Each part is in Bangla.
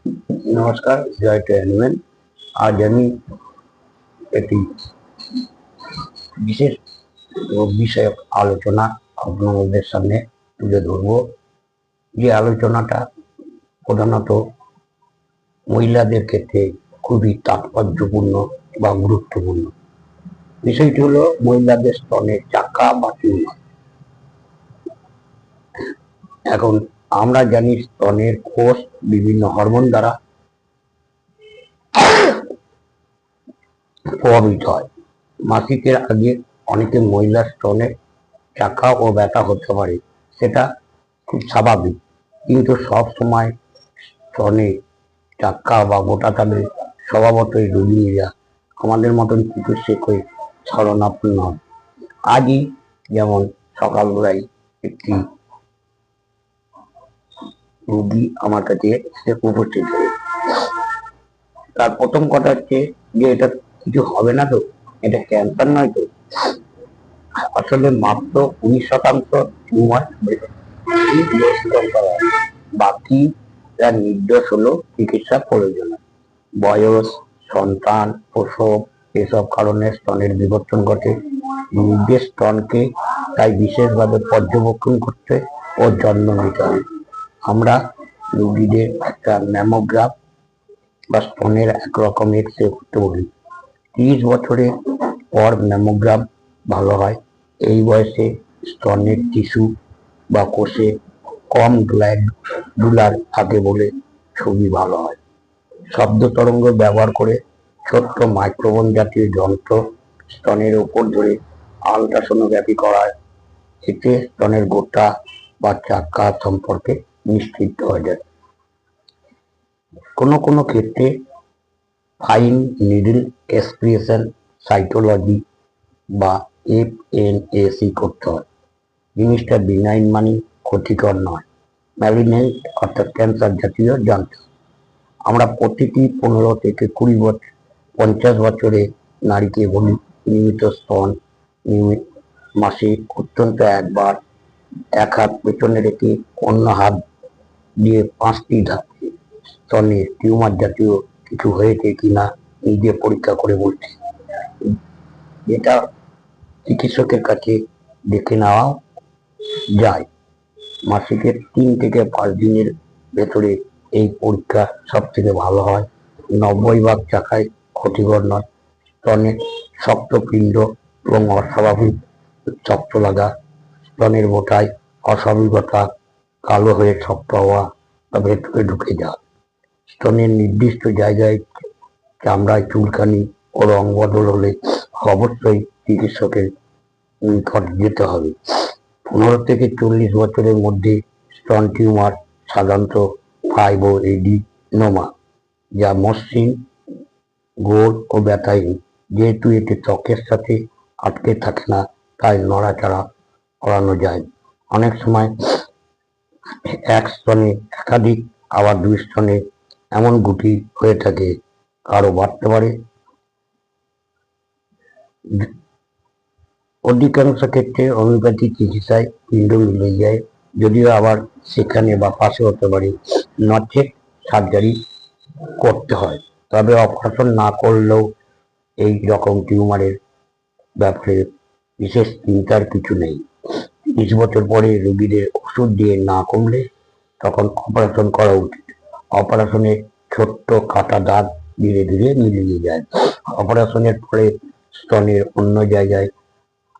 নমস্কার, জয় টু অ্যানিমেল। আজ আমি একটি বিশেষ রোগ বিষয়ক আলোচনা আপনাদের সামনে তুলে ধরব। যে আলোচনাটা প্রধানত মহিলাদের ক্ষেত্রে খুবই তাৎপর্যপূর্ণ বা গুরুত্বপূর্ণ। বিষয়টি হলো মহিলাদের স্তনের চাকা বা টিউমার। এখন আমরা জানি স্তনের কোষ বিভিন্ন হরমোন দ্বারা প্রভাবিত হয়। মাসিকের আগে অনেকের মহিলার স্তনে চাকা ও ব্যথা হতে পারে, সেটা খুব স্বাভাবিক। কিন্তু সব সময় স্তনে চাকা বা মোটা তাদের স্বভাবতই রোগীরা আমাদের মতন চিকিৎসক হয়ে ছলনাপন্ন হয়। আজই যেমন সকালবেলায় একটি রোগী আমার কাছে এসে উপস্থিত হয়ে, তার প্রথম কথা হচ্ছে যে এটা কিছু হবে না তো, এটা ক্যান্সার নয় তো। আসলে মাত্র 19% টিউমার বাকি যার নির্দেশ হলো চিকিৎসা প্রয়োজন। বয়স, সন্তান, প্রসব এসব কারণে স্তনের বিবর্তন ঘটে। নিজের স্তনকে তাই বিশেষভাবে পর্যবেক্ষণ করতে ও যত্ন নিতে হবে। আমরা রোগীদের একটা ম্যামোগ্রাফ বা স্তনের একরকম এক্স-রে করতে বলি। 30 বছরের পর ম্যামোগ্রাম ভালো হয়। এই বয়সে স্তনের টিস্যু বা কোষে কম গ্ল্যান্ডুলার থাকে বলে ছবি ভালো হয়। শব্দ তরঙ্গ ব্যবহার করে ছোট্ট মাইক্রোফোন জাতীয় যন্ত্র স্তনের উপর ধরে আল্ট্রাসোনোগ্রাফি করায়। এতে স্তনের গোটা বা চাকা সম্পর্কে নিশ্চিত হয়ে যায়। কোনো কোনো ক্ষেত্রে ফাইন নিডল এক্সপ্রেশন সাইটোলজি বা FNAC করতে হয়। জিনিসটা বিনাইন মানে ক্ষতিকর নয়, ম্যালিগন্যান্ট অর্থাৎ ক্যান্সার জাতীয় যন্ত্র। আমরা প্রতিটি 15 থেকে 20 বছর 50 বছরে নারীকে বলি নিয়মিত স্তন নিয়মিত মাসে অত্যন্ত একবার এক হাত পেছনে রেখে অন্য হাত দিয়ে 5টি ধাপে স্তনে টিউমার জাতীয় কিছু হয়েছে কিনা নিজে পরীক্ষা করে বলছি। এটা চিকিৎসকের কাছে দেখে নেওয়া যায়। মাসিকের 3 থেকে 5 দিনের ভেতরে এই পরীক্ষা সব থেকে ভালো হয়। 90 ভাগ চাকায় ক্ষতিকর নয়। স্তনের শক্ত পিণ্ড এবং অস্বাভাবিক শক্ত লাগা, স্তনের বোটায় অস্বাভাবিকতা, কালো হয়ে শক্ত হওয়া বা ভেতরে ঢুকে যাওয়া, স্তনের নির্দিষ্ট জায়গায় চামড়ায় চুলকানি ও রং বদল হলে অবশ্যই চিকিৎসকের নিকট যেতে হবে। 15 থেকে 40 বছরের মধ্যে স্তন টিউমার সাধারণত ফাইব্রোএডিনোমা, যা মসৃণ, গোল ও ব্যথাহীন। যেহেতু এটি ত্বকের সাথে আটকে থাকে না, তাই নড়াচড়া করানো যায়। অনেক সময় এক স্তনে একাধিক, আবার 2 স্তনে এমন গুটি হয়ে থাকে, কারো বাড়তে পারে। অধিকাংশ ক্ষেত্রে হোমিওপ্যাথি চিকিৎসায় পিণ্ড মিলে যায়, যদিও আবার সেখানে বা পাশে হতে পারে। নচেৎ সার্জারি করতে হয়। তবে অপারেশন না করলেও এই রকম টিউমারের ব্যাপারে বিশেষ চিন্তার কিছু নেই। 30 বছর পরে রোগীদের ওষুধ দিয়ে না কমলে তখন অপারেশন করা উচিত। অপারেশনে ছোট্ট কাটা দাগ ধীরে ধীরে মিলিয়ে যায়। অপারেশনের পরে স্তনের অন্য জায়গায়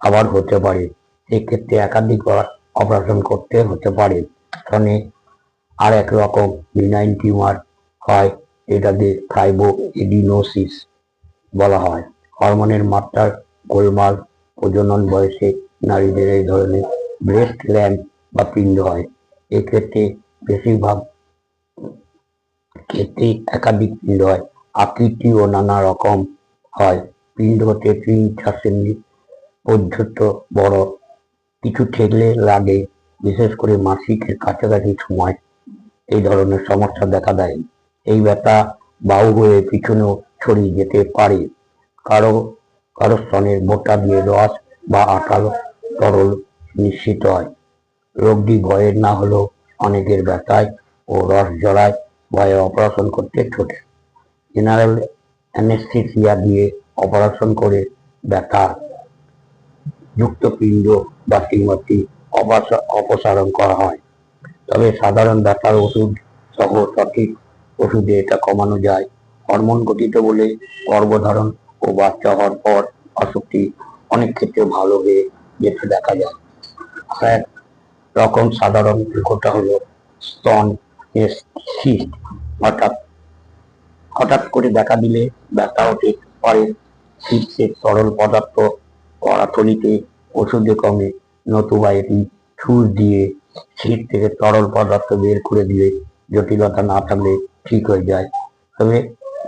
আবার হতে পারে, এক্ষেত্রে একাধিকবার অপারেশন করতে হতে পারে। স্তনে আর এক রকম বিনাইন টিউমার হয়, এটাকে ফাইব্রোএডিনোসিস বলা হয়। হরমোনের মাত্রার গোলমাল, প্রজনন বয়সে নারীদের এই ধরনের ব্রেস্ট ল্যাম্প বা পিণ্ড হয়। এক্ষেত্রে বেশিরভাগ ক্ষেত্রেই একাধিক পিণ্ড হয়, আকৃতিও নানা রকম হয়। পিণ্ড হতে 3-4 সেমি পর্যন্ত বড়, কিছু ঠেকলে লাগে। বিশেষ করে মাসিকের কাছাকাছি সময় এই ধরনের সমস্যা দেখা দেয়। এই ব্যথা বাহু হয়ে পিছনেও ছড়িয়ে যেতে পারে। কারো কারো স্তনের বোটা দিয়ে রস বা আঠালো তরল নিঃসৃত হয়। রোগটি ভয়ের না হলেও অনেকের ব্যথায় ও রস জড়ায় ভয়ে অপারেশন করতে ছোটে। জেনারেল অ্যানেস্থেসিয়া দিয়ে অপারেশন করে ব্যথা যুক্ত পিণ্ড বা টিউমারটি অপসারণ করা হয়। তবে সাধারণ ব্যথার ওষুধ সহ সঠিক ওষুধে এটা কমানো যায়। হরমোন গঠিত বলে গর্ভধারণ ও বাচ্চা হওয়ার পর অসুখটি অনেক ক্ষেত্রে ভালো হয়ে যেতে দেখা যায়। এক রকম সাধারণ বিকলটা হলো স্তন সিস্ট। অর্থাৎ হঠাৎ করে দেখা দিলে ব্যথা হতে পারে। সিস্টের তরল পদার্থ কড়াথলিতে ওষুধে কমে, নতুবা এটি ছুঁচ দিয়ে সিট থেকে তরল পদার্থ বের করে দিলে জটিলতা না থাকলে ঠিক হয়ে যায়। তবে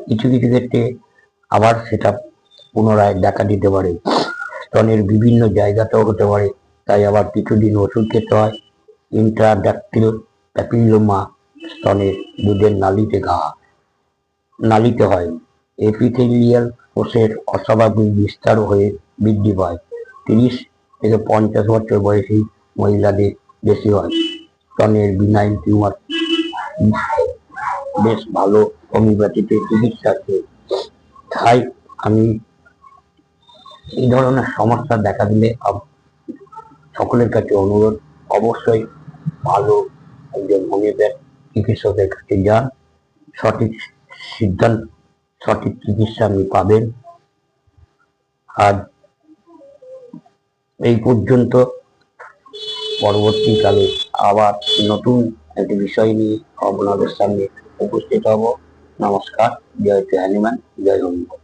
কিছু কিছু ক্ষেত্রে আবার সেটা পুনরায় দেখা দিতে পারে। স্তনের বিভিন্ন জায়গাতেও হতে পারে, তাই আবার কিছুদিন ওষুধ খেতে হয়। ইন্ট্রাডাক্টিল প্যাপিলোমা স্তনের দুধের নালীতে হয়। এপিথেলিয়াল কোষের অস্বাভাবিক বিস্তার হয়ে বৃদ্ধি পায়। 30 থেকে 50 বছর বয়সী মহিলাদের বেশি হয়। স্তনের বিনাইল টিউমার বেশ ভালো হোমিওপ্যাথিতে চিকিৎসা আছে। তাই আমি এই ধরনের সমস্যা দেখা দিলে সকলের কাছে অনুরোধ, অবশ্যই ভালো একজন হোমিওপ্যাথ চিকিৎসকের কাছে যান। সঠিক সিদ্ধান্ত, সঠিক চিকিৎসা আপনি পাবেন। আজ এই পর্যন্ত। পরবর্তীকালে আবার নতুন একটি বিষয় নিয়ে আপনাদের সামনে উপস্থিত হব। নমস্কার। জয় শ্রী হনুমান, জয় হনুমান।